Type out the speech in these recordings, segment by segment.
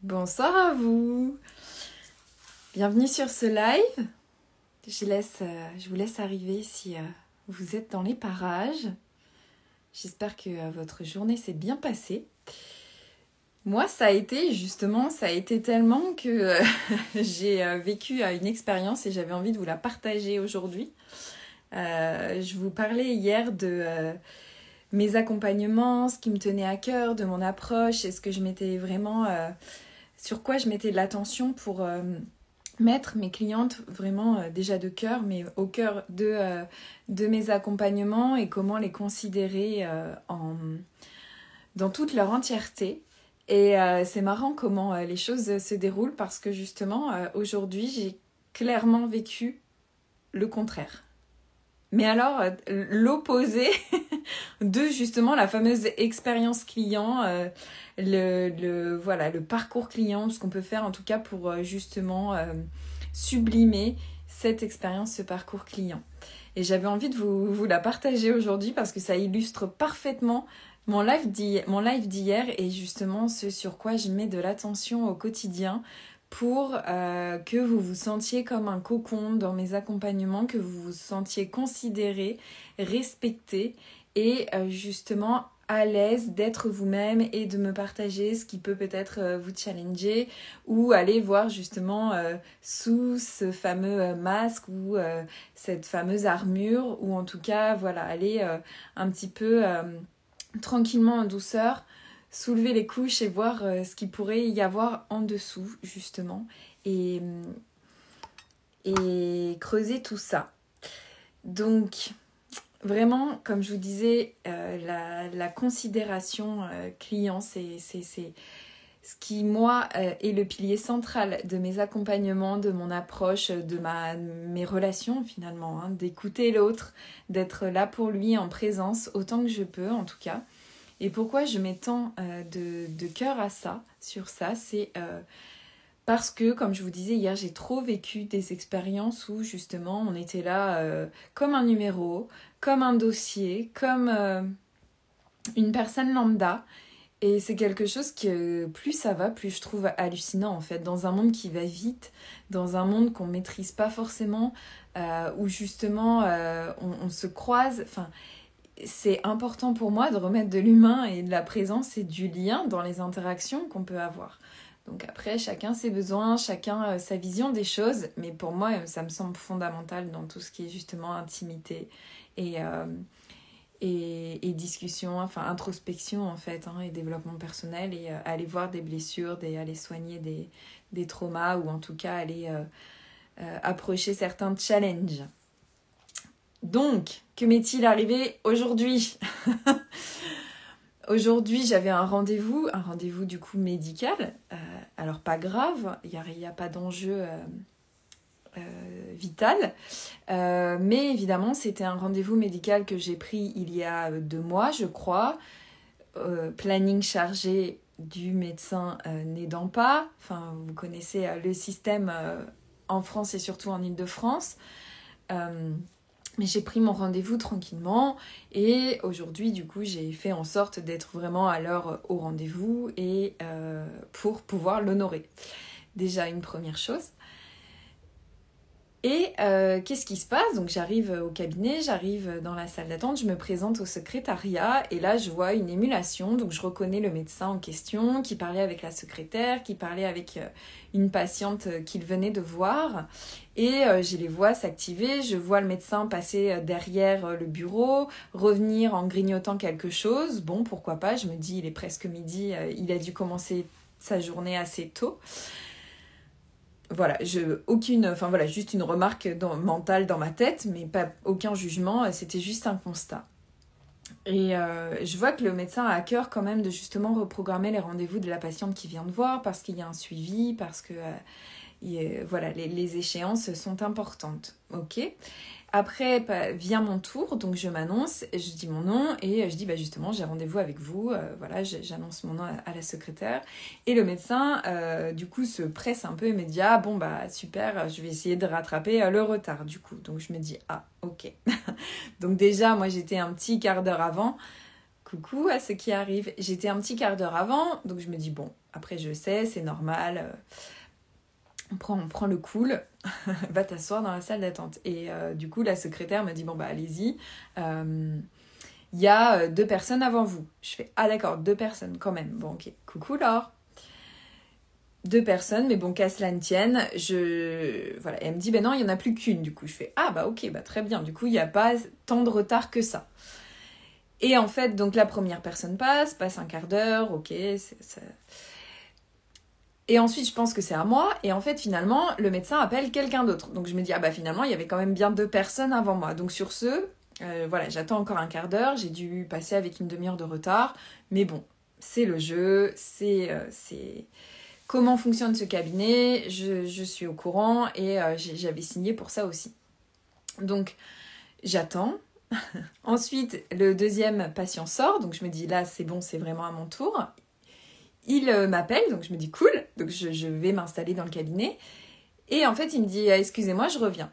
Bonsoir à vous. Bienvenue sur ce live. Je vous laisse arriver si vous êtes dans les parages. J'espère que votre journée s'est bien passée. Moi, ça a été tellement que j'ai vécu une expérience et j'avais envie de vous la partager aujourd'hui. Je vous parlais hier de mes accompagnements, ce qui me tenait à cœur, de mon approche et ce que je m'étais vraiment... sur quoi je mettais de l'attention pour mettre mes clientes vraiment déjà de cœur, mais au cœur de mes accompagnements et comment les considérer dans toute leur entièreté. Et c'est marrant comment les choses se déroulent parce que justement, aujourd'hui, j'ai clairement vécu le contraire. Mais alors, l'opposé de justement la fameuse expérience client, le parcours client, ce qu'on peut faire en tout cas pour justement sublimer cette expérience, ce parcours client. Et j'avais envie de vous la partager aujourd'hui parce que ça illustre parfaitement mon live d'hier et justement ce sur quoi je mets de l'attention au quotidien pour que vous vous sentiez comme un cocon dans mes accompagnements, que vous vous sentiez considéré, respecté et justement à l'aise d'être vous-même et de me partager ce qui peut peut-être vous challenger ou aller voir justement sous ce fameux masque ou cette fameuse armure ou en tout cas voilà aller un petit peu tranquillement en douceur soulever les couches et voir ce qu'il pourrait y avoir en dessous justement et creuser tout ça. Donc vraiment, comme je vous disais, la considération client, c'est ce qui, moi, est le pilier central de mes accompagnements, de mon approche, de mes relations finalement, hein, d'écouter l'autre, d'être là pour lui en présence, autant que je peux en tout cas. Et pourquoi je mets tant de cœur à ça, sur ça, c'est parce que, comme je vous disais hier, j'ai trop vécu des expériences où justement on était là comme un numéro, comme un dossier, comme une personne lambda. Et c'est quelque chose que plus ça va, plus je trouve hallucinant en fait. Dans un monde qui va vite, dans un monde qu'on ne maîtrise pas forcément, où justement on se croise... C'est important pour moi de remettre de l'humain et de la présence et du lien dans les interactions qu'on peut avoir. Donc après, chacun ses besoins, chacun sa vision des choses. Mais pour moi, ça me semble fondamental dans tout ce qui est justement intimité et discussion, enfin introspection en fait, hein, et développement personnel. Et aller voir des blessures, aller soigner des traumas ou en tout cas aller approcher certains challenges. Donc, que m'est-il arrivé aujourd'hui ? Aujourd'hui, j'avais un rendez-vous du coup médical. Alors, pas grave, il n'y a pas d'enjeu vital. Mais évidemment, c'était un rendez-vous médical que j'ai pris il y a 2 mois, je crois. Planning chargé du médecin n'aidant pas. Enfin, vous connaissez le système en France et surtout en Île-de-France. Mais j'ai pris mon rendez-vous tranquillement et aujourd'hui, du coup, j'ai fait en sorte d'être vraiment à l'heure au rendez-vous et pour pouvoir l'honorer. Déjà, une première chose. Et qu'est-ce qui se passe ? Donc j'arrive au cabinet, j'arrive dans la salle d'attente, je me présente au secrétariat et là je vois une émulation. Donc je reconnais le médecin en question qui parlait avec la secrétaire, qui parlait avec une patiente qu'il venait de voir. Et je les vois s'activer, je vois le médecin passer derrière le bureau, revenir en grignotant quelque chose. Bon, pourquoi pas, je me dis il est presque midi, il a dû commencer sa journée assez tôt. Voilà, juste une remarque mentale dans ma tête, mais pas aucun jugement, c'était juste un constat. Et je vois que le médecin a à cœur quand même de justement reprogrammer les rendez-vous de la patiente qui vient de voir, parce qu'il y a un suivi, parce que les échéances sont importantes. Ok. Après vient mon tour, donc je m'annonce, je dis mon nom et je dis justement j'ai rendez-vous avec vous, j'annonce mon nom à la secrétaire et le médecin du coup se presse un peu et me dit super, je vais essayer de rattraper le retard du coup. Donc je me dis ok. Donc déjà moi j'étais un petit quart d'heure avant coucou à ceux qui arrivent. J'étais un petit quart d'heure avant, donc je me dis bon, après je sais, c'est normal. On prend le cool, va t'asseoir dans la salle d'attente. Et du coup, la secrétaire me dit bon bah allez-y. Il y a 2 personnes avant vous. Je fais ah d'accord, 2 personnes quand même. Bon ok, coucou Laure. 2 personnes, mais bon, qu'à cela ne tienne, voilà. Et elle me dit, ben non, il n'y en a plus qu'une, du coup. Je fais, ah bah ok, bah très bien, du coup, il n'y a pas tant de retard que ça. Et en fait, donc la première personne passe un quart d'heure, ok, ça... Et ensuite, je pense que c'est à moi, et en fait, finalement, le médecin appelle quelqu'un d'autre. Donc je me dis, ah bah finalement, il y avait quand même bien 2 personnes avant moi. Donc sur ce, voilà, j'attends encore un quart d'heure, j'ai dû passer avec une demi-heure de retard, mais bon, c'est le jeu, c'est... Comment fonctionne ce cabinet, je suis au courant et j'avais signé pour ça aussi. Donc, j'attends. Ensuite, le deuxième patient sort, donc je me dis là, c'est bon, c'est vraiment à mon tour. Il m'appelle, donc je me dis cool, donc je vais m'installer dans le cabinet. Et en fait, il me dit, excusez-moi, je reviens.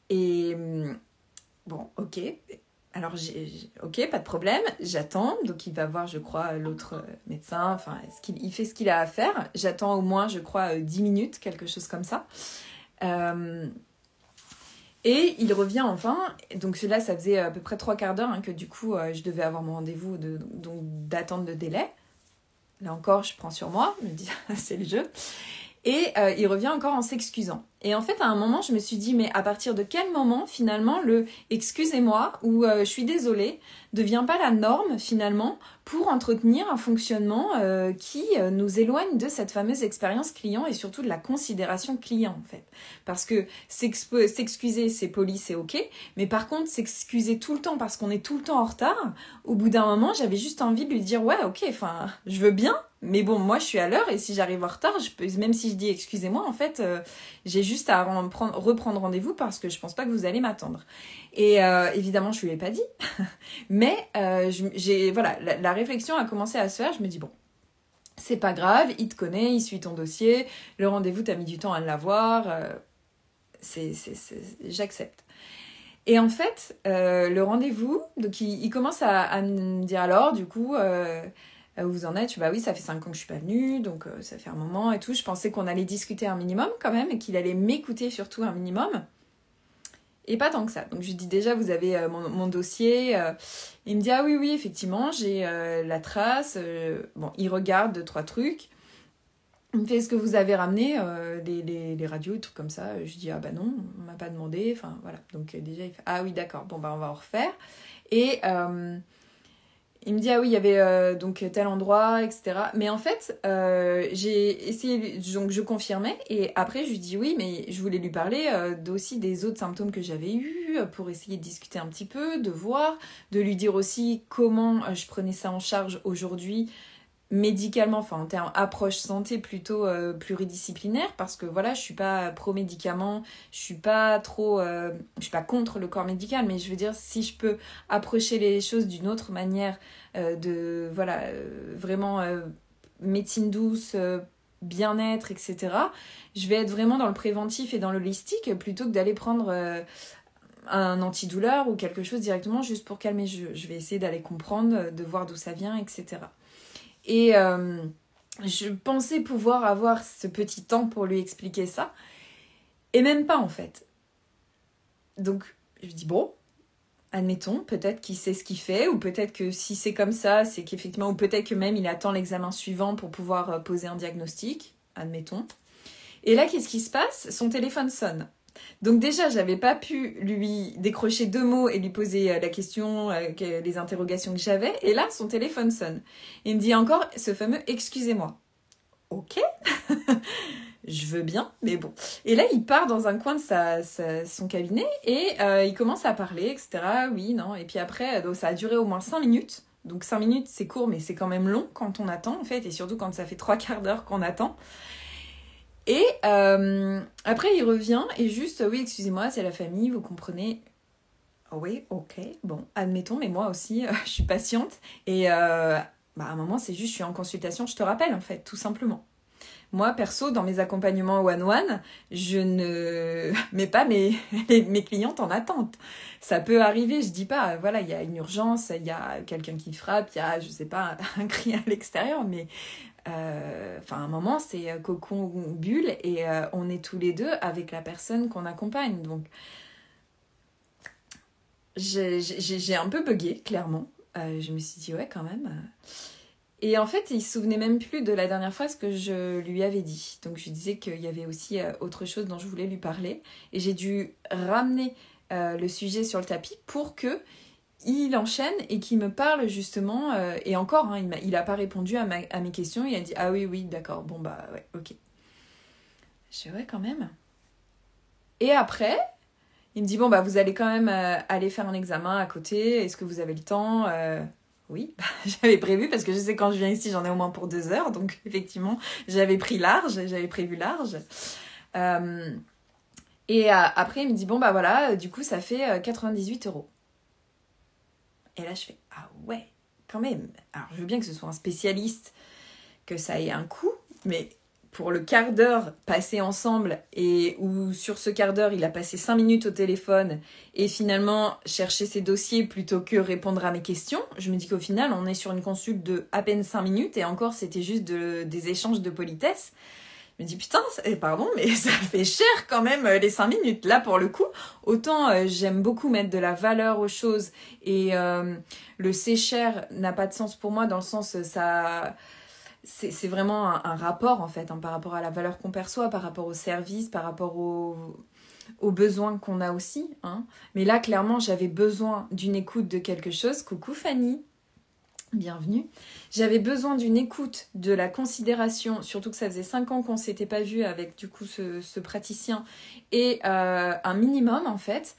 Et bon, ok. Alors, ok, pas de problème, j'attends. Donc, il va voir, je crois, l'autre médecin. Enfin, il fait ce qu'il a à faire. J'attends au moins, je crois, 10 minutes, quelque chose comme ça. Et il revient enfin. Donc, là, ça faisait à peu près 3 quarts d'heure que du coup, je devais avoir mon rendez-vous donc d'attente de délai. Là encore, je prends sur moi. Je me dis, c'est le jeu. Et il revient encore en s'excusant. Et en fait, à un moment, je me suis dit, mais à partir de quel moment, finalement, le « excusez-moi » ou « je suis désolée » devient pas la norme, finalement, pour entretenir un fonctionnement qui nous éloigne de cette fameuse expérience client et surtout de la considération client, en fait. Parce que s'excuser, c'est poli, c'est ok, mais par contre, s'excuser tout le temps parce qu'on est tout le temps en retard, au bout d'un moment, j'avais juste envie de lui dire « ouais, ok, enfin, je veux bien », mais bon, moi, je suis à l'heure et si j'arrive en retard, même si je dis excusez-moi, en fait, j'ai juste à reprendre rendez-vous parce que je pense pas que vous allez m'attendre. Et évidemment, je lui ai pas dit. Mais voilà, la réflexion a commencé à se faire. Je me dis bon, c'est pas grave, il te connaît, il suit ton dossier. Le rendez-vous, t'as mis du temps à l'avoir. J'accepte. Et en fait, le rendez-vous, donc il commence à me dire alors, du coup... où vous en êtes? Bah oui, ça fait 5 ans que je suis pas venue, donc ça fait un moment et tout. Je pensais qu'on allait discuter un minimum quand même, et qu'il allait m'écouter surtout un minimum. Et pas tant que ça. Donc je lui dis déjà, vous avez mon dossier. Il me dit, ah oui, effectivement, j'ai la trace. Bon, il regarde 2-3 trucs. Il me fait, est-ce que vous avez ramené les radios et trucs comme ça? Je lui dis, ah bah non, on m'a pas demandé. Enfin voilà. Donc déjà, il fait, ah oui, d'accord, bon bah on va en refaire. Et... il me dit, ah oui, il y avait donc tel endroit, etc. Mais en fait, j'ai essayé, donc je confirmais. Et après, je lui dis oui, mais je voulais lui parler aussi des autres symptômes que j'avais eus pour essayer de discuter un petit peu, de voir, de lui dire aussi comment je prenais ça en charge aujourd'hui, médicalement, enfin en termes approche santé plutôt pluridisciplinaire, parce que voilà, je suis pas pro-médicament, je suis pas contre le corps médical, mais je veux dire, si je peux approcher les choses d'une autre manière, vraiment médecine douce, bien-être, etc., je vais être vraiment dans le préventif et dans l'holistique, plutôt que d'aller prendre un antidouleur ou quelque chose directement juste pour calmer. Je vais essayer d'aller comprendre, de voir d'où ça vient, etc. Et je pensais pouvoir avoir ce petit temps pour lui expliquer ça. Et même pas, en fait. Donc, je lui dis, bon, admettons, peut-être qu'il sait ce qu'il fait, ou peut-être que si c'est comme ça, c'est qu'effectivement, ou peut-être que même il attend l'examen suivant pour pouvoir poser un diagnostic, admettons. Et là, qu'est-ce qui se passe? Son téléphone sonne. Donc déjà, j'avais pas pu lui décrocher 2 mots et lui poser la question, les interrogations que j'avais. Et là, son téléphone sonne. Il me dit encore ce fameux « excusez-moi ». Ok, je veux bien, mais bon. Et là, il part dans un coin de son cabinet et il commence à parler, etc. Oui, non. Et puis après, donc, ça a duré au moins 5 minutes. Donc 5 minutes, c'est court, mais c'est quand même long quand on attend, en fait. Et surtout quand ça fait 3 quarts d'heure qu'on attend. Et après, il revient et juste, oui, excusez-moi, c'est la famille, vous comprenez. Oh oui, ok, bon, admettons, mais moi aussi, je suis patiente. Et à un moment, c'est juste, je suis en consultation, je te rappelle, en fait, tout simplement. Moi, perso, dans mes accompagnements one-one, je ne mets pas mes clientes en attente. Ça peut arriver, je dis pas, voilà, il y a une urgence, il y a quelqu'un qui frappe, il y a, je sais pas, un cri à l'extérieur, mais à un moment, c'est cocon bulle et on est tous les deux avec la personne qu'on accompagne. Donc, j'ai un peu bugué, clairement. Je me suis dit, ouais, quand même. Et en fait, il se souvenait même plus de la dernière fois ce que je lui avais dit. Donc, je lui disais qu'il y avait aussi autre chose dont je voulais lui parler. Et j'ai dû ramener le sujet sur le tapis pour que il enchaîne et qu'il me parle justement. Et encore, hein, il a pas répondu à mes questions. Il a dit, ah oui, d'accord, bon bah ouais, ok. Je dis, ouais, quand même. Et après, il me dit, bon bah vous allez quand même aller faire un examen à côté. Est-ce que vous avez le temps Oui, j'avais prévu parce que je sais quand je viens ici, j'en ai au moins pour 2 heures. Donc effectivement, j'avais prévu large. Et après, il me dit, bon bah voilà, du coup, ça fait 98 €. Et là, je fais, ah ouais, quand même. Alors, je veux bien que ce soit un spécialiste, que ça ait un coût, mais pour le quart d'heure passé ensemble, et où sur ce quart d'heure, il a passé 5 minutes au téléphone, et finalement, chercher ses dossiers plutôt que répondre à mes questions, je me dis qu'au final, on est sur une consulte de à peine 5 minutes, et encore, c'était juste des échanges de politesse. Je me dis, putain, pardon, mais ça fait cher quand même les 5 minutes. Là, pour le coup, autant j'aime beaucoup mettre de la valeur aux choses et le c'est cher n'a pas de sens pour moi dans le sens, c'est vraiment un rapport en fait, hein, par rapport à la valeur qu'on perçoit, par rapport au service, par rapport aux besoins qu'on a aussi. Hein. Mais là, clairement, j'avais besoin d'une écoute de quelque chose. Coucou Fanny. Bienvenue. J'avais besoin d'une écoute, de la considération, surtout que ça faisait 5 ans qu'on s'était pas vu avec du coup ce praticien, et un minimum en fait.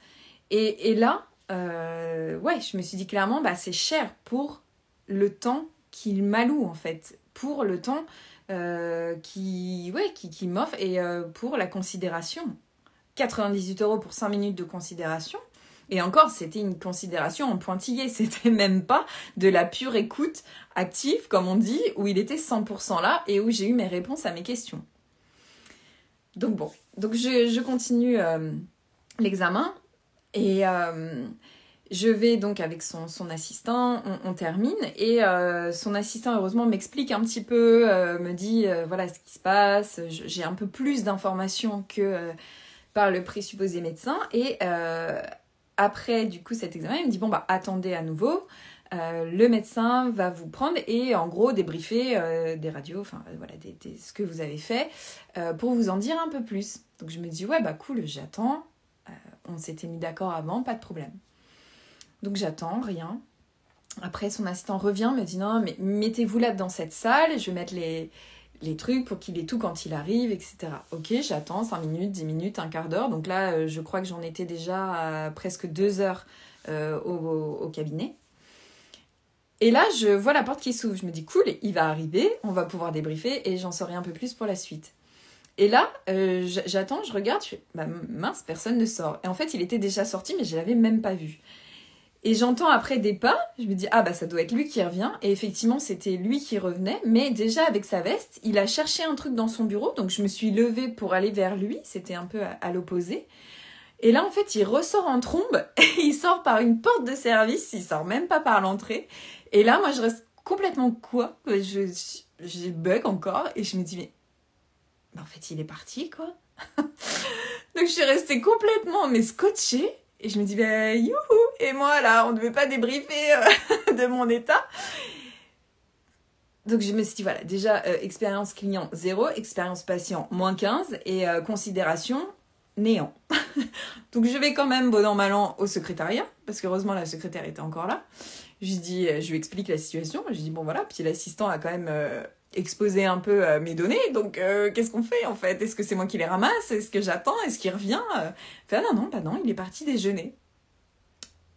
Et là, ouais, je me suis dit clairement, bah c'est cher pour le temps qu'il m'alloue en fait, pour le temps qu'il m'offre et pour la considération. 98 € pour 5 minutes de considération. Et encore, c'était une considération en pointillé. C'était même pas de la pure écoute active, comme on dit, où il était 100% là et où j'ai eu mes réponses à mes questions. Donc bon, donc je continue l'examen et je vais donc avec son assistant, on termine et son assistant heureusement m'explique un petit peu, me dit voilà ce qui se passe, j'ai un peu plus d'informations que par le présupposé médecin et après, du coup, cet examen, il me dit, bon, bah, attendez à nouveau, le médecin va vous prendre et, en gros, débriefer des radios, enfin, voilà, ce que vous avez fait, pour vous en dire un peu plus. Donc, je me dis, ouais, bah, cool, j'attends. On s'était mis d'accord avant, pas de problème. Donc, j'attends, rien. Après, son assistant revient, me dit, non, mais mettez-vous là dans cette salle, je vais mettre les trucs pour qu'il ait tout quand il arrive, etc. Ok, j'attends 5 minutes, 10 minutes, un quart d'heure. Donc là, je crois que j'en étais déjà à presque 2 heures au cabinet. Et là, je vois la porte qui s'ouvre. Je me dis, cool, il va arriver, on va pouvoir débriefer et j'en saurai un peu plus pour la suite. Et là, j'attends, je regarde, je fais, bah mince, personne ne sort. Et en fait, il était déjà sorti, mais je l'avais même pas vu. Et j'entends après des pas, je me dis, ah bah ça doit être lui qui revient. Et effectivement, c'était lui qui revenait, mais déjà avec sa veste, il a cherché un truc dans son bureau, donc je me suis levée pour aller vers lui, c'était un peu à l'opposé. Et là, en fait, il ressort en trombe, et il sort par une porte de service, il sort même pas par l'entrée. Et là, moi, je reste complètement quoi, je bug encore, et je me dis, mais en fait, il est parti, quoi. Donc je suis restée complètement, mais scotchée. Et je me dis, ben youhou. Et moi, là, on ne devait pas débriefer de mon état. Donc, je me suis dit, voilà, déjà, expérience client 0, expérience patient moins 15 et considération néant. Donc, je vais quand même, bon an, mal an, au secrétariat, parce qu'heureusement, la secrétaire était encore là. Je lui explique la situation. Je lui dis, bon, voilà. Puis l'assistant a quand même exposé un peu mes données. Donc, qu'est-ce qu'on fait, en fait? Est-ce que c'est moi qui les ramasse? Est-ce que j'attends? Est-ce qu'il revient? Enfin, non, il est parti déjeuner.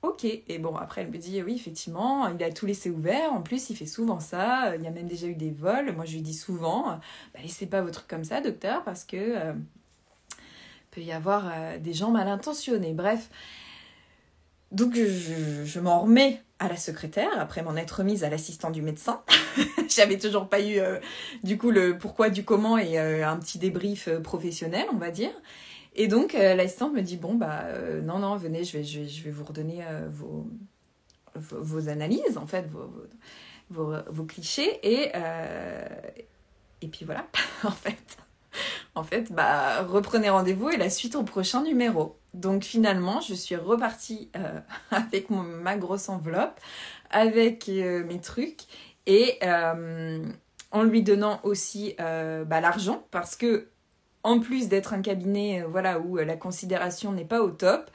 Ok. Et bon, après, elle me dit, oui, effectivement, il a tout laissé ouvert. En plus, il fait souvent ça. Il y a même déjà eu des vols. Moi, je lui dis souvent, bah, laissez pas vos trucs comme ça, docteur, parce que peut y avoir des gens mal intentionnés. Bref. Donc, je m'en remets à la secrétaire, après m'en être remise à l'assistant du médecin. J'avais toujours pas eu du coup le pourquoi du comment et un petit débrief professionnel, on va dire. Et donc l'assistante me dit bon bah non venez, je vais vous redonner vos analyses en fait, vos clichés et puis voilà en fait bah reprenez rendez-vous et la suite au prochain numéro. Donc finalement je suis repartie avec ma grosse enveloppe avec mes trucs et en lui donnant aussi l'argent parce que en plus d'être un cabinet voilà, où la considération n'est pas au top,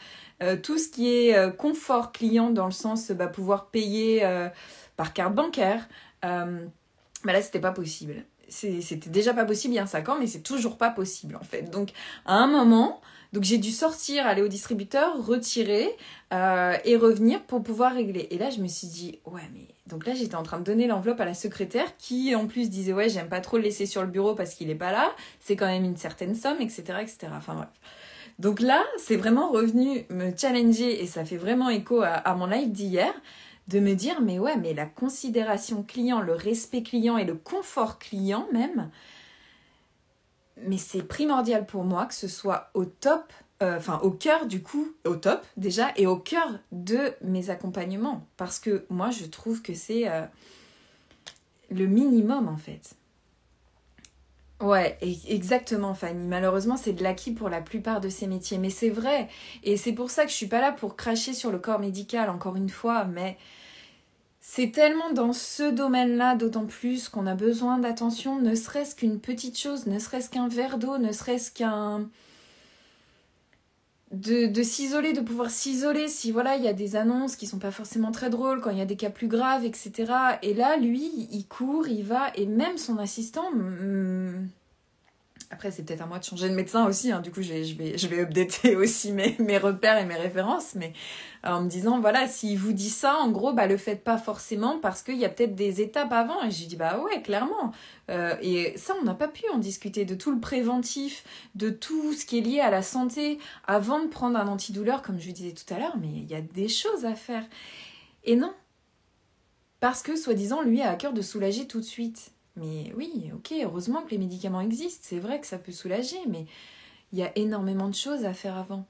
tout ce qui est confort client dans le sens pouvoir payer par carte bancaire, là c'était pas possible. C'était déjà pas possible il y a 5 ans, mais c'est toujours pas possible en fait. Donc à un moment, donc j'ai dû sortir, aller au distributeur, retirer et revenir pour pouvoir régler. Et là je me suis dit, ouais mais... Donc là j'étais en train de donner l'enveloppe à la secrétaire qui en plus disait, ouais j'aime pas trop le laisser sur le bureau parce qu'il est pas là, c'est quand même une certaine somme, etc. etc. Enfin bref. Donc là c'est vraiment revenu me challenger et ça fait vraiment écho à mon live d'hier, de me dire, mais ouais, mais la considération client, le respect client et le confort client même, mais c'est primordial pour moi que ce soit au top, au cœur du coup, au top déjà, et au cœur de mes accompagnements. Parce que moi, je trouve que c'est le minimum en fait. Ouais, exactement Fanny. Malheureusement, c'est de l'acquis pour la plupart de ces métiers. Mais c'est vrai. Et c'est pour ça que je suis pas là pour cracher sur le corps médical, encore une fois, mais... C'est tellement dans ce domaine-là, d'autant plus qu'on a besoin d'attention, ne serait-ce qu'une petite chose, ne serait-ce qu'un verre d'eau, ne serait-ce qu'un... De s'isoler, de pouvoir s'isoler si voilà il y a des annonces qui sont pas forcément très drôles, quand il y a des cas plus graves, etc. Et là, lui, il court, il va, et même son assistant... Après, c'est peut-être à moi de changer de médecin aussi, hein. Du coup, je vais updater aussi mes repères et mes références, mais en me disant, voilà, s'il vous dit ça, en gros, le faites pas forcément parce qu'il y a peut-être des étapes avant. Et j'ai dit, bah ouais, clairement. Et ça, on n'a pas pu en discuter, de tout le préventif, de tout ce qui est lié à la santé, avant de prendre un antidouleur, comme je vous disais tout à l'heure, mais il y a des choses à faire. Et non, parce que, soi-disant, lui a à cœur de soulager tout de suite. Mais oui, ok, heureusement que les médicaments existent, c'est vrai que ça peut soulager, mais il y a énormément de choses à faire avant.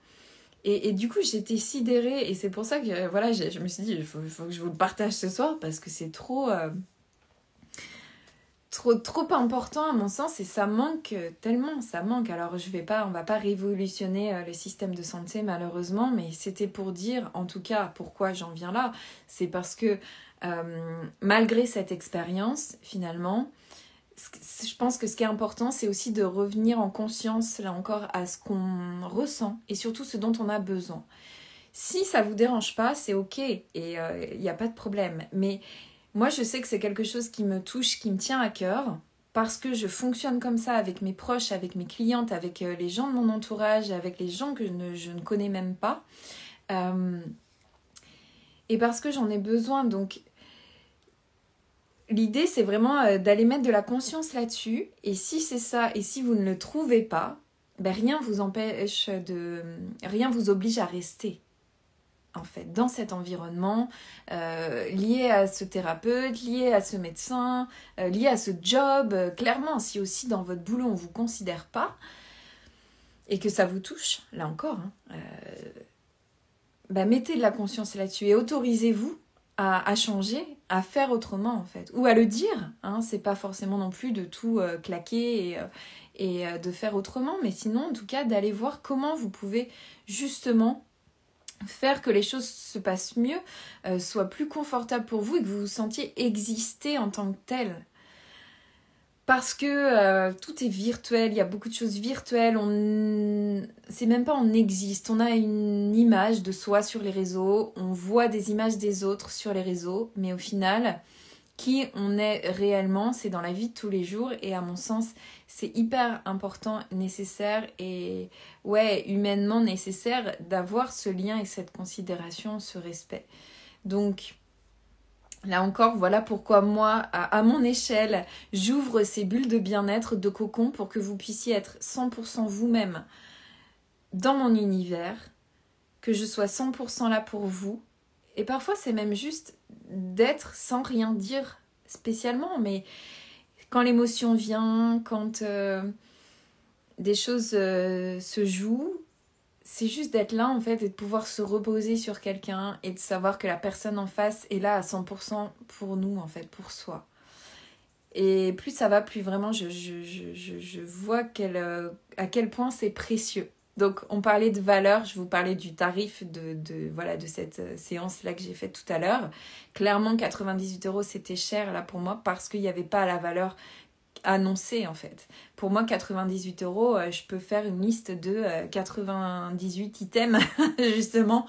Et du coup, j'étais sidérée, et c'est pour ça que voilà, je me suis dit, il faut que je vous le partage ce soir, parce que c'est trop important à mon sens, et ça manque tellement, ça manque. Alors, on va pas révolutionner le système de santé, malheureusement, mais c'était pour dire, en tout cas, pourquoi j'en viens là, c'est parce que malgré cette expérience, finalement, je pense que ce qui est important, c'est aussi de revenir en conscience, là encore, à ce qu'on ressent et surtout ce dont on a besoin. Si ça vous dérange pas, c'est ok et il n'y a pas de problème. Mais moi, je sais que c'est quelque chose qui me touche, qui me tient à cœur parce que je fonctionne comme ça avec mes proches, avec mes clientes, avec les gens de mon entourage, avec les gens que je ne connais même pas. Et parce que j'en ai besoin, donc... L'idée, c'est vraiment d'aller mettre de la conscience là-dessus. Et si c'est ça, et si vous ne le trouvez pas, rien vous empêche rien vous oblige à rester, en fait, dans cet environnement, lié à ce thérapeute, lié à ce médecin, lié à ce job. Clairement, si aussi dans votre boulot, on ne vous considère pas, et que ça vous touche, là encore, mettez de la conscience là-dessus et autorisez-vous à changer, à faire autrement en fait, ou à le dire, c'est pas forcément non plus de tout claquer et de faire autrement, mais sinon en tout cas d'aller voir comment vous pouvez justement faire que les choses se passent mieux, soient plus confortables pour vous et que vous vous sentiez exister en tant que tel. Parce que tout est virtuel, il y a beaucoup de choses virtuelles, c'est même pas on existe, on a une image de soi sur les réseaux, on voit des images des autres sur les réseaux, mais au final, qui on est réellement, c'est dans la vie de tous les jours et à mon sens, c'est hyper important, nécessaire et humainement nécessaire d'avoir ce lien et cette considération, ce respect. Donc... Là encore, voilà pourquoi moi, à mon échelle, j'ouvre ces bulles de bien-être, de cocon, pour que vous puissiez être 100% vous-même dans mon univers, que je sois 100% là pour vous, Et parfois, c'est même juste d'être sans rien dire spécialement. Mais quand l'émotion vient, quand des choses se jouent, c'est juste d'être là en fait et de pouvoir se reposer sur quelqu'un et de savoir que la personne en face est là à 100% pour nous en fait, pour soi. Et plus ça va, plus vraiment je vois à quel point c'est précieux. Donc on parlait de valeur, je vous parlais du tarif de cette séance-là que j'ai faite tout à l'heure. Clairement 98 € c'était cher là pour moi parce qu'il n'y avait pas la valeur annoncée en fait. Pour moi 98 €, je peux faire une liste de 98 items justement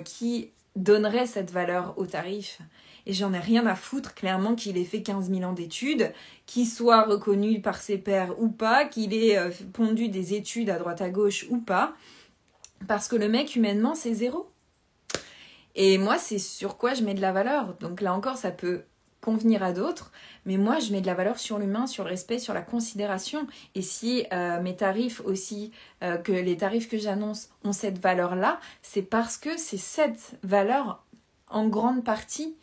qui donneraient cette valeur au tarif. Et j'en ai rien à foutre, clairement, qu'il ait fait 15 000 ans d'études, qu'il soit reconnu par ses pairs ou pas, qu'il ait pondu des études à droite à gauche ou pas. Parce que le mec, humainement, c'est 0. Et moi, c'est sur quoi je mets de la valeur. Donc là encore, ça peut convenir à d'autres. Mais moi, je mets de la valeur sur l'humain, sur le respect, sur la considération. Et si mes tarifs aussi, que les tarifs que j'annonce ont cette valeur-là, c'est parce que c'est cette valeur, en grande partie,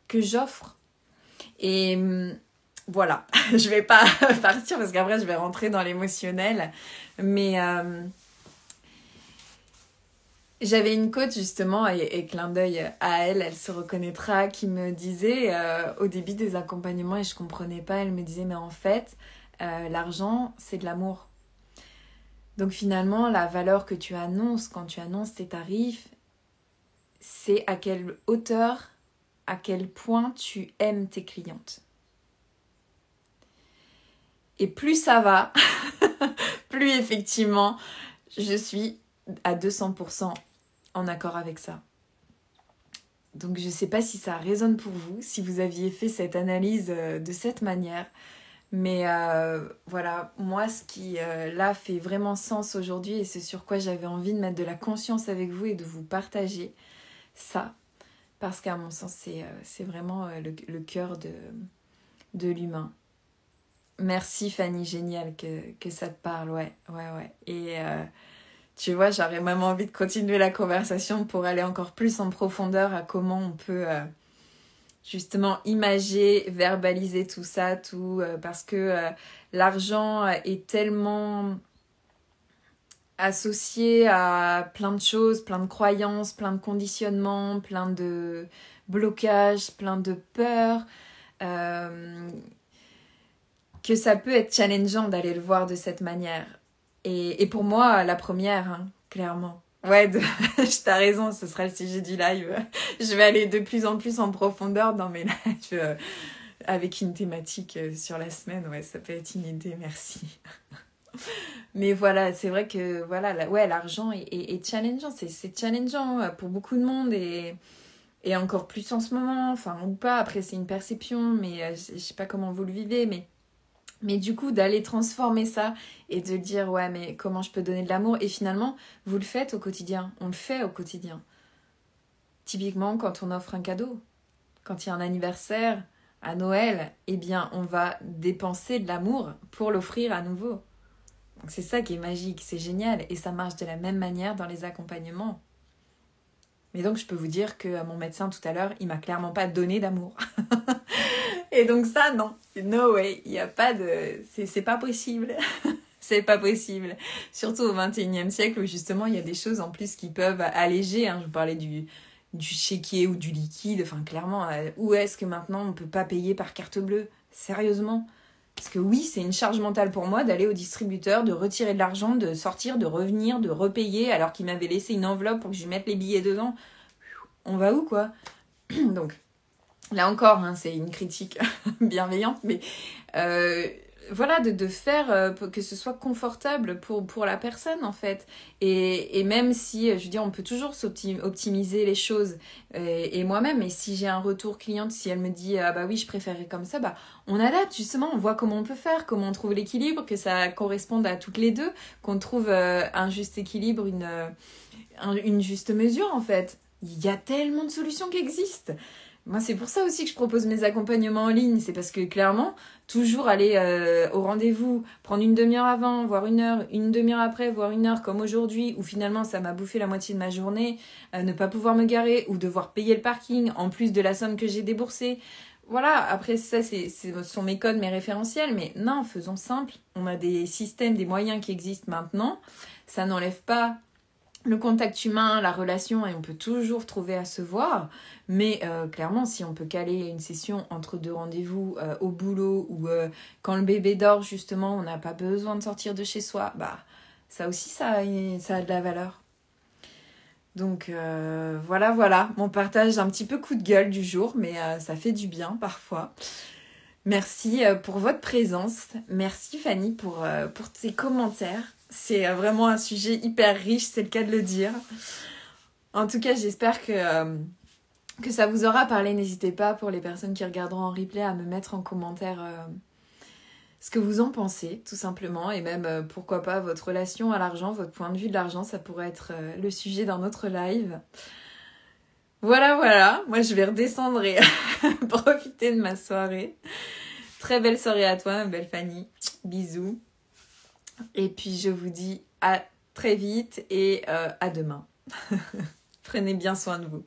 que j'offre. Et voilà, je vais pas partir parce qu'après je vais rentrer dans l'émotionnel. Mais j'avais une coach justement, et clin d'œil à elle, elle se reconnaîtra, qui me disait au début des accompagnements, et je comprenais pas, elle me disait mais en fait, l'argent c'est de l'amour. Donc finalement, la valeur que tu annonces quand tu annonces tes tarifs, c'est à quelle hauteur, à quel point tu aimes tes clientes. Et plus ça va, plus effectivement, je suis à 200% en accord avec ça. Donc je ne sais pas si ça résonne pour vous, si vous aviez fait cette analyse de cette manière. Mais voilà, moi ce qui là fait vraiment sens aujourd'hui, et c'est sur quoi j'avais envie de mettre de la conscience avec vous et de vous partager ça. Parce qu'à mon sens, c'est vraiment le cœur de l'humain. Merci Fanny, génial que ça te parle, ouais. Et tu vois, j'aurais même envie de continuer la conversation pour aller encore plus en profondeur à comment on peut justement imager, verbaliser tout ça, parce que l'argent est tellement associé à plein de choses, plein de croyances, plein de conditionnements, plein de blocages, plein de peurs, que ça peut être challengeant d'aller le voir de cette manière. Et pour moi, la première, hein, clairement. Ouais, t'as raison, ce sera le sujet du live. Je vais aller de plus en plus en profondeur dans mes lives avec une thématique sur la semaine. Ouais, ça peut être une idée, merci. Mais voilà, c'est vrai que voilà, l'argent est challengeant. C'est challengeant pour beaucoup de monde et encore plus en ce moment, enfin ou pas. Après, c'est une perception, mais je sais pas comment vous le vivez, mais du coup, d'aller transformer ça et de dire ouais, mais comment je peux donner de l'amour? Et finalement, vous le faites au quotidien. On le fait au quotidien. Typiquement, quand on offre un cadeau, quand il y a un anniversaire, à Noël, eh bien, on va dépenser de l'amour pour l'offrir à nouveau. Donc c'est ça qui est magique, c'est génial. Et ça marche de la même manière dans les accompagnements. Mais donc je peux vous dire que mon médecin tout à l'heure, il m'a clairement pas donné d'amour. Et donc ça, non. No way. Il n'y a pas de... C'est pas possible. C'est pas possible. Surtout au XXIe siècle où justement il y a des choses en plus qui peuvent alléger. Hein. Je vous parlais du chéquier ou du liquide. Enfin clairement, où est-ce que maintenant on ne peut pas payer par carte bleue? Sérieusement? Parce que oui, c'est une charge mentale pour moi d'aller au distributeur, de retirer de l'argent, de sortir, de revenir, de repayer, alors qu'il m'avait laissé une enveloppe pour que je mette les billets dedans. On va où, quoi? Donc, là encore, hein, c'est une critique bienveillante, mais voilà, de faire que ce soit confortable pour la personne, en fait. Et même si, je veux dire, on peut toujours optimiser les choses. Et moi-même, et si j'ai un retour client, si elle me dit « Ah bah oui, je préférais comme ça », bah on adapte, justement, on voit comment on peut faire, comment on trouve l'équilibre, que ça corresponde à toutes les deux, qu'on trouve un juste équilibre, une juste mesure, en fait. Il y a tellement de solutions qui existent. Moi, c'est pour ça aussi que je propose mes accompagnements en ligne. C'est parce que clairement, toujours aller au rendez-vous, prendre une demi-heure avant, voire une heure, une demi-heure après, voire une heure, comme aujourd'hui, où finalement ça m'a bouffé la moitié de ma journée, ne pas pouvoir me garer ou devoir payer le parking en plus de la somme que j'ai déboursée. Voilà, après ça, ce sont mes codes, mes référentiels, mais non, faisons simple. On a des systèmes, des moyens qui existent maintenant. Ça n'enlève pas le contact humain, la relation, et on peut toujours trouver à se voir. Mais clairement, si on peut caler une session entre deux rendez-vous au boulot ou quand le bébé dort, justement, on n'a pas besoin de sortir de chez soi, bah ça aussi, ça a de la valeur. Donc voilà, mon partage un petit peu coup de gueule du jour, mais ça fait du bien parfois. Merci pour votre présence. Merci Fanny pour tes commentaires. C'est vraiment un sujet hyper riche, c'est le cas de le dire. En tout cas, j'espère que ça vous aura parlé. N'hésitez pas, pour les personnes qui regarderont en replay, à me mettre en commentaire ce que vous en pensez, tout simplement. Et même, pourquoi pas, votre relation à l'argent, votre point de vue de l'argent, ça pourrait être le sujet d'un autre live. Voilà. Moi, je vais redescendre et profiter de ma soirée. Très belle soirée à toi, ma belle Fanny. Bisous. Et puis, je vous dis à très vite et à demain. Prenez bien soin de vous.